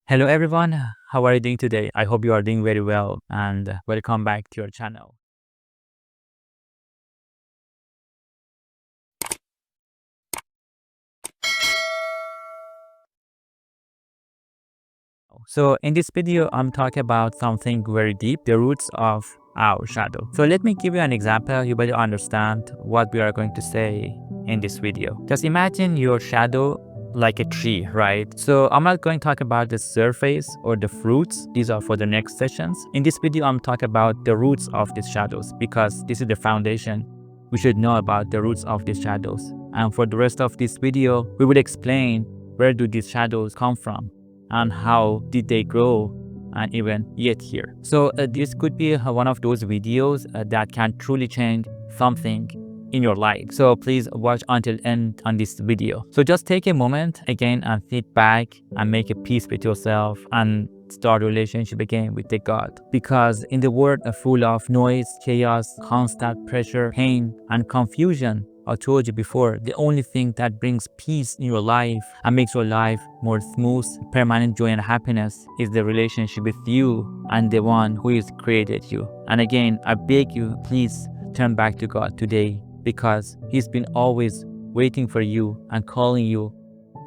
Hello everyone, how are you doing today? I hope you are doing very well and welcome back to your channel. So in this video, I'm talking about something very deep, the roots of our shadow. So let me give you an example, you better understand what we are going to say in this video. Just imagine your shadow like a tree, right? So I'm not going to talk about the surface or the fruits. These are for the next sessions. In this video, I'm talking about the roots of these shadows because this is the foundation. We should know about the roots of these shadows. And for the rest of this video, we will explain where do these shadows come from and how did they grow and even yet here. So this could be one of those videos that can truly change something in your life. So please watch until end on this video. So just take a moment again and sit back and make a peace with yourself and start a relationship again with the God. Because in the world full of noise, chaos, constant pressure, pain, and confusion, I told you before, the only thing that brings peace in your life and makes your life more smooth, permanent joy and happiness is the relationship with you and the one who has created you. And again, I beg you, please turn back to God today because He's been always waiting for you and calling you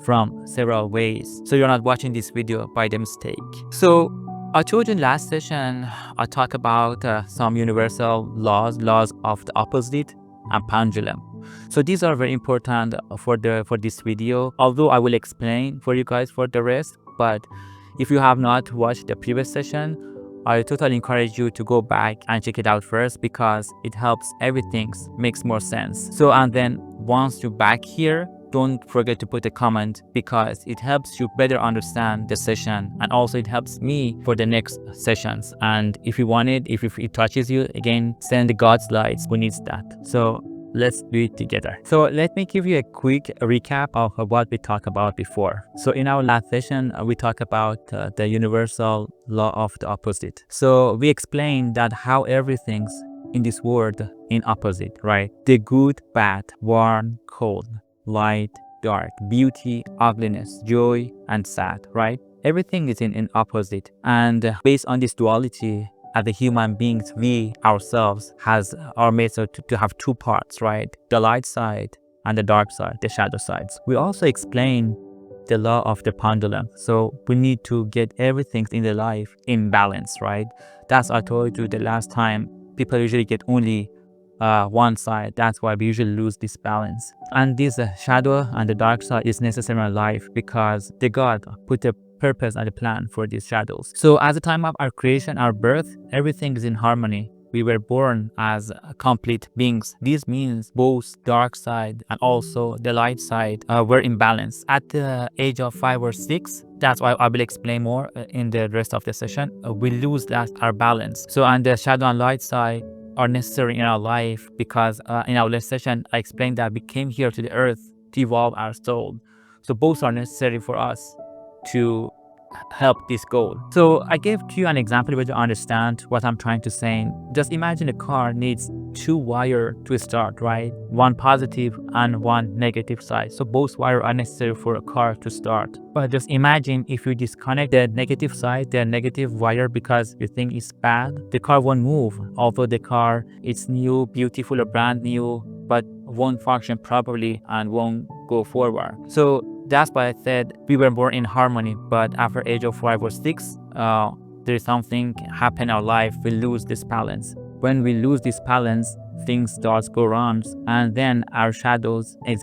from several ways. So you're not watching this video by the mistake. So I told you in last session, I talked about some universal laws of the opposite and pendulum. So these are very important for this video, although I will explain for you guys for the rest. But if you have not watched the previous session, I totally encourage you to go back and check it out first because it helps everything makes more sense. So and then once you're back here, don't forget to put a comment because it helps you better understand the session and also it helps me for the next sessions. And if you want it, if it touches you, again, send the God slides who needs that. So let's do it together. So let me give you a quick recap of what we talked about before. So in our last session, we talked about the universal law of the opposite. So we explained that how everything's in this world in opposite, right? The good, bad, warm, cold, light, dark, beauty, ugliness, joy, and sad, right? Everything is in opposite. And based on this duality, as the human beings, we ourselves are made to have two parts, right? The light side and the dark side, the shadow sides. We also explain the law of the pendulum. So we need to get everything in the life in balance, right? That's I told you the last time. People usually get only one side. That's why we usually lose this balance. And this shadow and the dark side is necessary in life because the God put a purpose and a plan for these shadows. So at the time of our creation, our birth, everything is in harmony. We were born as complete beings. This means both dark side and also the light side were in balance. At the age of 5 or 6, that's why I will explain more in the rest of the session. We lose our balance. So on the shadow and light side are necessary in our life because in our last session, I explained that we came here to the earth to evolve our soul. So both are necessary for us to help this goal. So I gave to you an example where you understand what I'm trying to say. Just imagine a car needs two wires to start, right? One positive and one negative side. So both wires are necessary for a car to start. But just imagine if you disconnect the negative side, the negative wire because you think it's bad, the car won't move. Although the car is new, beautiful or brand new, but won't function properly and won't go forward. So that's why I said we were born in harmony, but after age of 5 or 6, there's something happen in our life. We lose this balance. When we lose this balance, things starts go wrong, and then our shadows is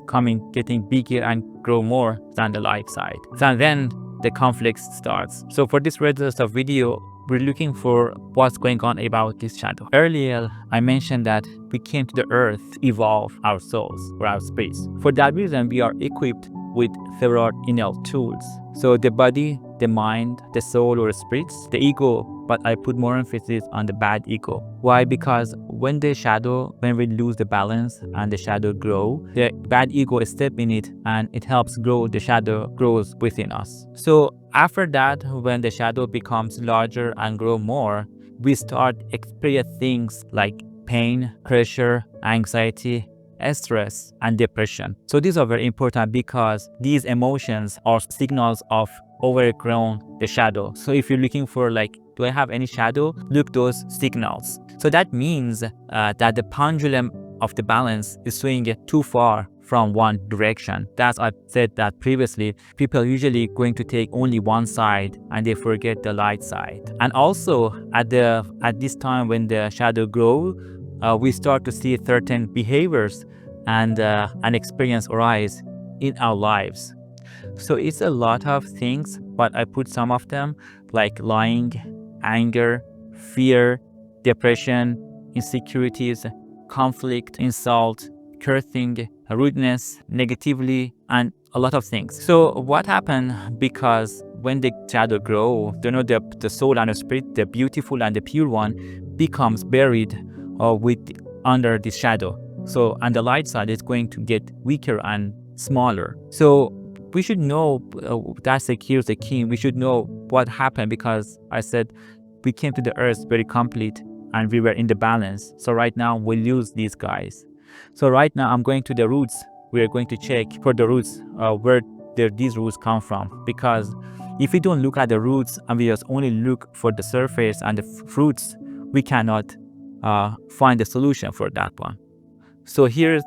getting bigger and grow more than the light side. So then the conflict starts. So for this rest of video, we're looking for what's going on about this shadow. Earlier, I mentioned that we came to the earth to evolve our souls or our spirits. For that reason, we are equipped with several inner tools. So the body, the mind, the soul or spirits, the ego, but I put more emphasis on the bad ego. Why? Because when we lose the balance and the shadow grow, the bad ego step in it and it helps grow, the shadow grows within us. So after that, when the shadow becomes larger and grow more, we start experience things like pain, pressure, anxiety, stress, and depression. So these are very important because these emotions are signals of overgrown the shadow. So if you're looking for like, do I have any shadow? Look those signals. So that means that the pendulum of the balance is swinging too far from one direction. That's I said that previously, people usually going to take only one side and they forget the light side. And also at this time when the shadow grow, we start to see certain behaviors and experience arise in our lives. So it's a lot of things, but I put some of them like lying, anger, fear, depression, insecurities, conflict, insult, cursing, rudeness, negatively, and a lot of things. So what happened? Because when the shadow grow, the soul and the spirit, the beautiful and the pure one, becomes buried with under the shadow. So and the light side is going to get weaker and smaller. So we should know that's the key. We should know what happened because I said we came to the earth very complete and we were in the balance. So right now we lose these guys. So right now I'm going to the roots. We are going to check for the roots where these roots come from. Because if we don't look at the roots and we just only look for the surface and the fruits, we cannot find the solution for that one. So here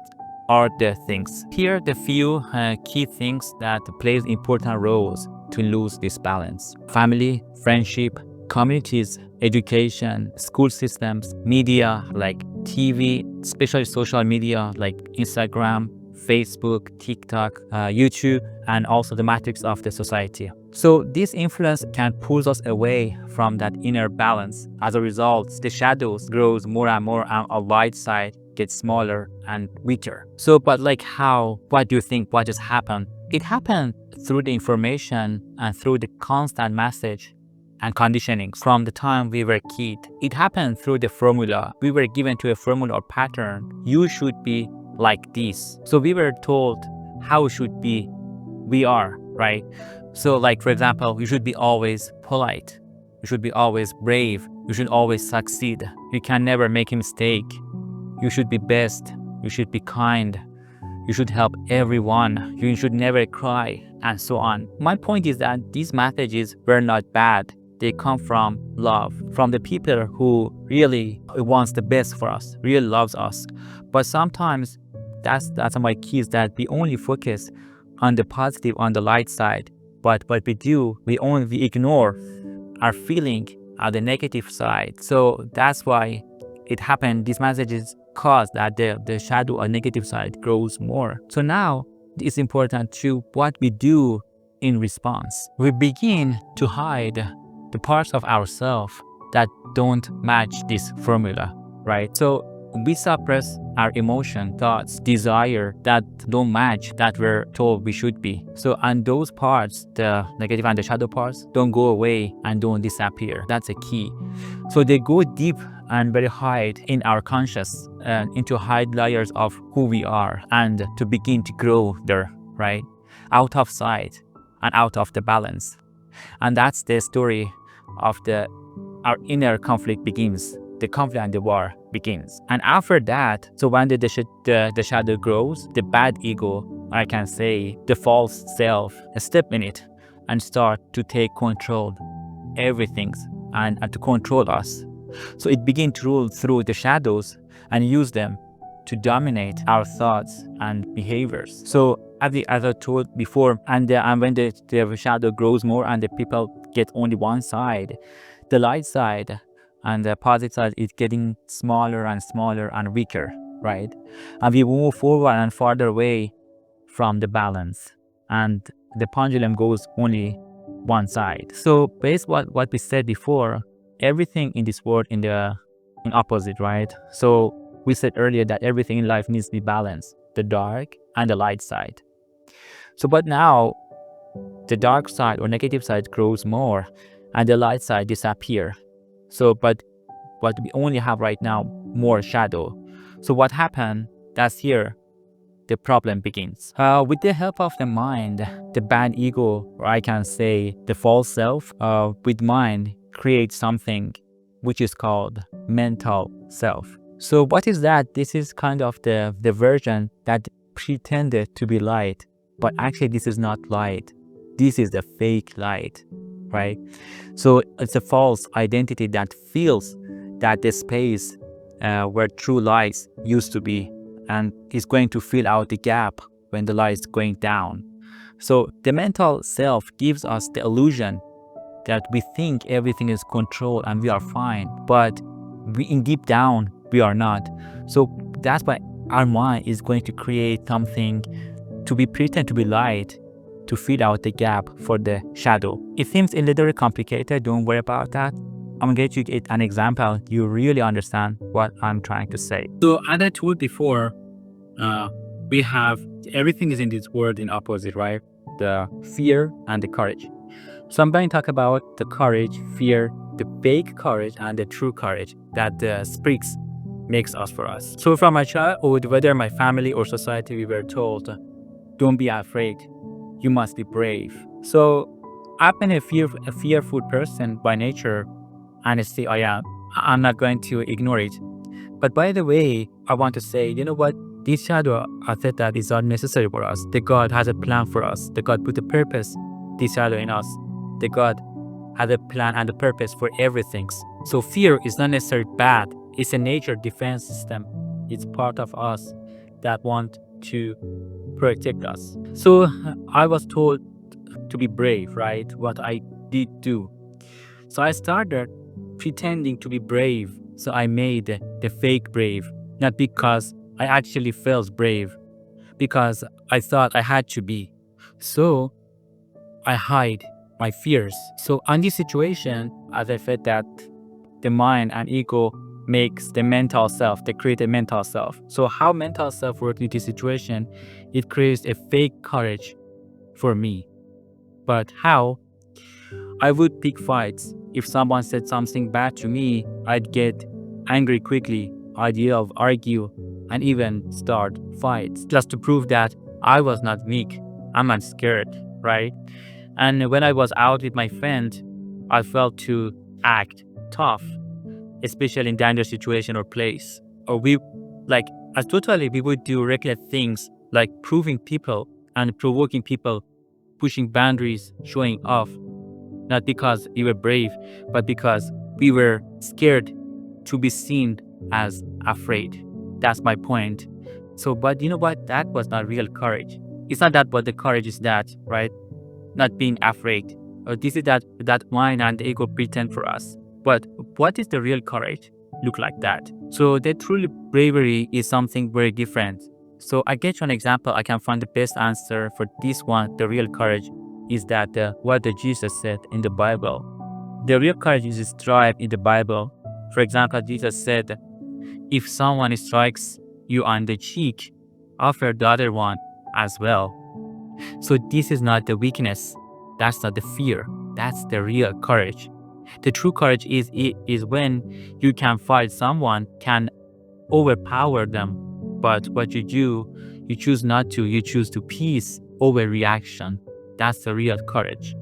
are the things. Here are the few key things that plays important roles to lose this balance. Family, friendship, communities, education, school systems, media like TV, especially social media like Instagram, Facebook, TikTok, YouTube, and also the matrix of the society. So this influence can pull us away from that inner balance. As a result, the shadows grows more and more and our light side gets smaller and weaker. So, but like how, what do you think, what just happened? It happened through the information and through the constant message and conditioning from the time we were kid. It happened through the formula. We were given to a formula or pattern. You should be like this. So we were told how we should be. We are, right? So like, for example, you should be always polite. You should be always brave. You should always succeed. You can never make a mistake. You should be best. You should be kind. You should help everyone. You should never cry, and so on. My point is that these messages were not bad. They come from love, from the people who really wants the best for us, really loves us. But sometimes that's my key is that we only focus on the positive, on the light side. But what we do, we ignore our feeling on the negative side. So that's why it happened. These messages cause that the shadow or negative side grows more. So now it's important to what we do in response. We begin to hide the parts of ourselves that don't match this formula, right? So we suppress our emotion, thoughts, desire that don't match that we're told we should be. So, and those parts, the negative and the shadow parts, don't go away and don't disappear. That's a key. So they go deep and very hide in our conscious and into hide layers of who we are and to begin to grow there, right? Out of sight and out of the balance. And that's the story of our inner conflict begins. The conflict and the war begins. And after that, so when the shadow grows, the bad ego, I can say, the false self, step in it and start to take control everything and to control us. So it begins to rule through the shadows and use them to dominate our thoughts and behaviors. So as I told before, and when the shadow grows more and the people get only one side, the light side and the positive side is getting smaller and smaller and weaker, right? And we move forward and farther away from the balance, and the pendulum goes only one side. So based on what we said before, everything in this world in opposite, right? So we said earlier that everything in life needs to be balanced, the dark and the light side. So but now the dark side or negative side grows more and the light side disappear. So but what we only have right now, more shadow. So what happened? That's here the problem begins. With the help of the mind, the bad ego, or I can say the false self, with mind creates something which is called mental self. So what is that? This is kind of the version that pretended to be light, but actually this is not light. This is the fake light, right? So it's a false identity that fills that the space where true light used to be, and is going to fill out the gap when the light is going down. So the mental self gives us the illusion that we think everything is controlled and we are fine, but in deep down we are not. So that's why our mind is going to create something to be pretend to be light, to fill out the gap for the shadow. It seems a little complicated, don't worry about that. I'm going to get an example you really understand what I'm trying to say. So as I told before, we have everything is in this world in opposite, right? The fear and the courage. So I'm going to talk about the courage, fear, the fake courage, and the true courage that the spirits makes us for us. So from my childhood, whether my family or society, we were told, don't be afraid, you must be brave. So I've been a fearful person by nature, and still I am. I'm not going to ignore it. But by the way, I want to say, you know what? This shadow, I said that is not necessary for us. The God has a plan for us. The God put a purpose, this shadow in us. The God has a plan and a purpose for everything. So fear is not necessarily bad. It's a nature defense system. It's part of us that want to protect us. So I was told to be brave, right? What I did do. So I started pretending to be brave. So I made the fake brave, not because I actually felt brave, because I thought I had to be. So I hide my fears. So on this situation, as I said that the mind and ego makes the mental self, they create a mental self. So how mental self works in this situation, it creates a fake courage for me. But how? I would pick fights. If someone said something bad to me, I'd get angry quickly. I'd yell, argue, and even start fights just to prove that I was not weak. I'm not scared, right? And when I was out with my friend, I felt to act tough, especially in dangerous situation or place. Or we would do regular things like proving people and provoking people, pushing boundaries, showing off. Not because we were brave, but because we were scared to be seen as afraid. That's my point. So, but you know what? That was not real courage. It's not that, but the courage is that, right? Not being afraid. Or this is that mind and the ego pretend for us. But what is the real courage? Look like that. So the true bravery is something very different. So I get you an example. I can find the best answer for this one. The real courage is that what the Jesus said in the Bible. The real courage is described in the Bible. For example, Jesus said, if someone strikes you on the cheek, offer the other one as well. So this is not the weakness. That's not the fear. That's the real courage. The true courage is when you can fight someone, can overpower them. But what you do, you choose not to. You choose to peace over reaction. That's the real courage.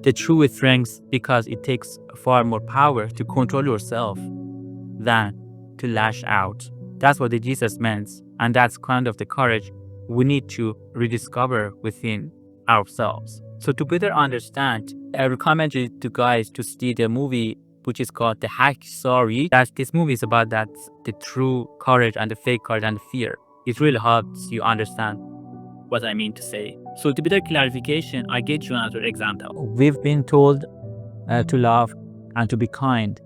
The true strength, because it takes far more power to control yourself than to lash out. That's what the Jesus meant. And that's kind of the courage we need to rediscover within ourselves. So to better understand, I recommend you to guys to see the movie which is called The Hacksaw Ridge. That this movie is about that the true courage and the fake courage and the fear. It really helps you understand what I mean to say. So to better clarification, I get you another example. We've been told to love and to be kind,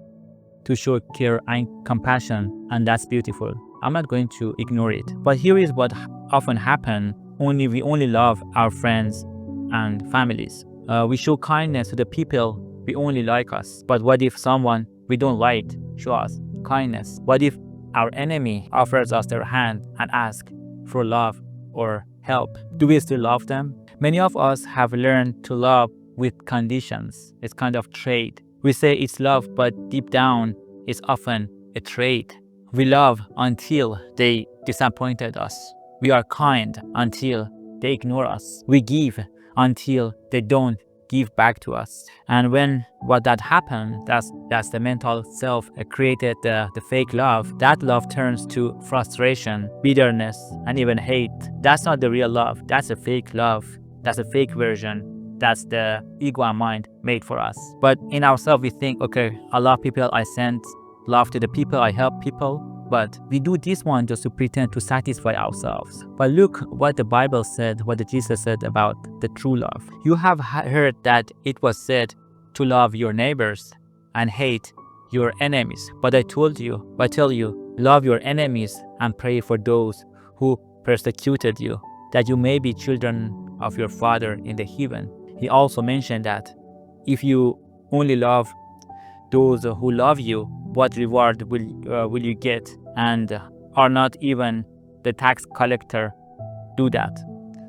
to show care and compassion, and that's beautiful. I'm not going to ignore it. But here is what often happens. We only love our friends and families. We show kindness to the people we only like us. But what if someone we don't like show us kindness? What if our enemy offers us their hand and asks for love or help? Do we still love them? Many of us have learned to love with conditions. It's kind of trait. We say it's love, but deep down, it's often a trait. We love until they disappointed us. We are kind until they ignore us. We give until they don't give back to us. And when what that happened, that's the mental self created the fake love. That love turns to frustration, bitterness, and even hate. That's not the real love. That's a fake love. That's a fake version. That's the ego and mind made for us. But in ourselves, we think, okay, I love people, I send love to the people, I help people. But we do this one just to pretend to satisfy ourselves. But look what the Bible said, what the Jesus said about the true love. You have heard that it was said to love your neighbors and hate your enemies. But I tell you, love your enemies and pray for those who persecuted you, that you may be children of your Father in the heaven. He also mentioned that if you only love those who love you, what reward will you get? And are not even the tax collector do that?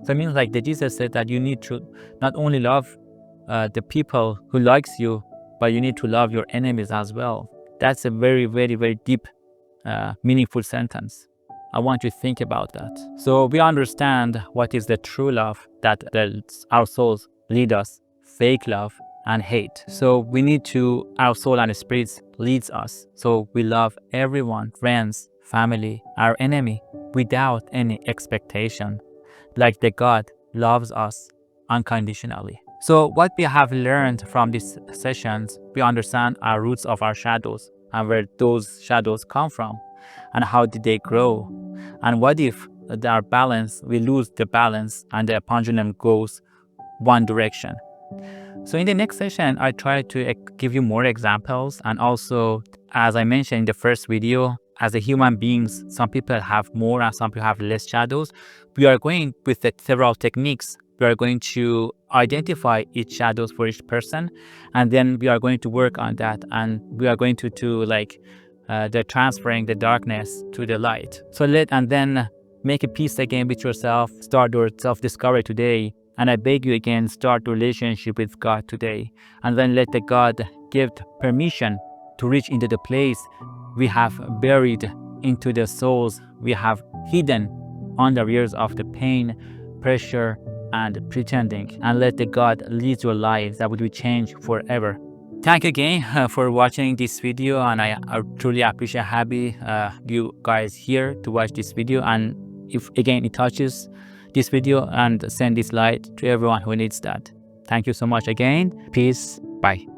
So it means like the Jesus said that you need to not only love the people who likes you, but you need to love your enemies as well. That's a very, very, very deep, meaningful sentence. I want you to think about that. So we understand what is the true love that our souls lead us, fake love and hate. So we need to, our soul and spirits leads us. So we love everyone, friends, family, our enemy, without any expectation, like the God loves us unconditionally. So what we have learned from these sessions, we understand our roots of our shadows and where those shadows come from and how did they grow. And what if our balance, we lose the balance and the pendulum goes one direction. So in the next session, I try to give you more examples. And also, as I mentioned in the first video, as a human beings, some people have more and some people have less shadows. We are going with the several techniques. We are going to identify each shadows for each person. And then we are going to work on that. And we are going to do like the transferring the darkness to the light. So and then make a peace again with yourself. Start your self-discovery today. And I beg you again, start a relationship with God today. And then let the God give permission to reach into the place we have buried into the souls we have hidden under years of the pain, pressure, and pretending. And let the God lead your life that would be changed forever. Thank you again for watching this video, and I truly appreciate happy you guys here to watch this video. And if again it touches this video, and send this light to everyone who needs that. Thank you so much again. Peace. Bye.